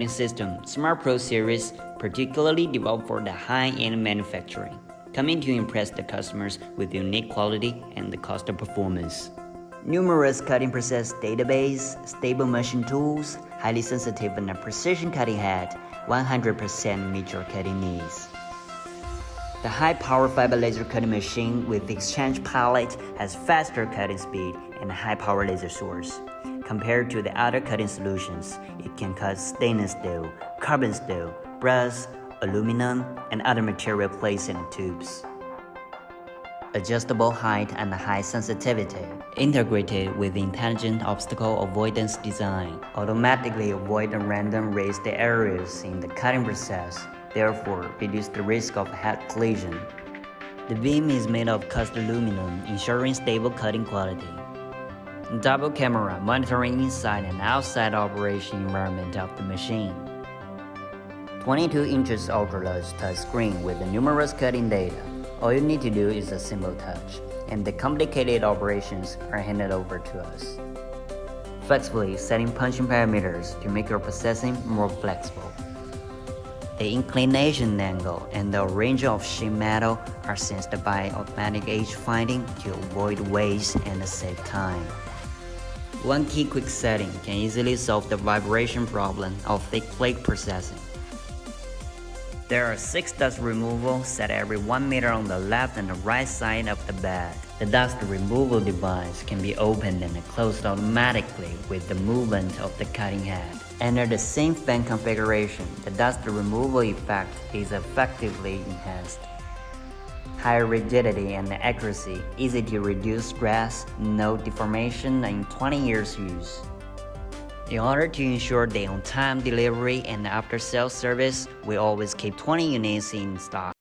system, Smart Pro series, particularly developed for the high-end manufacturing, coming to impress the customers with unique quality and the cost of performance. Numerous cutting process database, stable machine tools, highly sensitive and precision cutting head, 100% meet your cutting needs. The high-power fiber laser cutting machine with exchange palette has faster cutting speed and a high-power laser source. Compared to the other cutting solutions, it can cut stainless steel, carbon steel, brass, aluminum, and other material placed in the tubes. Adjustable height and high sensitivity, integrated with intelligent obstacle avoidance design, automatically avoid the random raised areas in the cutting process, therefore reduce the risk of head collision. The beam is made of cast aluminum, ensuring stable cutting quality. Double camera monitoring inside and outside operation environment of the machine. 22 inches ultra-large touchscreen with the numerous cutting data. All you need to do is a simple touch, and the complicated operations are handed over to us. Flexibly setting punching parameters to make your processing more flexible. The inclination angle and the range of sheet metal are sensed by automatic edge finding to avoid waste and save time. One key quick setting can easily solve the vibration problem of thick plate processing. There are 6 dust removal set every 1 meter on the left and the right side of the bed. The dust removal device can be opened and closed automatically with the movement of the cutting head. Under the same fan configuration, the dust removal effect is effectively enhanced. Higher rigidity and accuracy, easy to reduce stress, no deformation in 20 years use. In order to ensure the on-time delivery and after-sales service, we always keep 20 units in stock.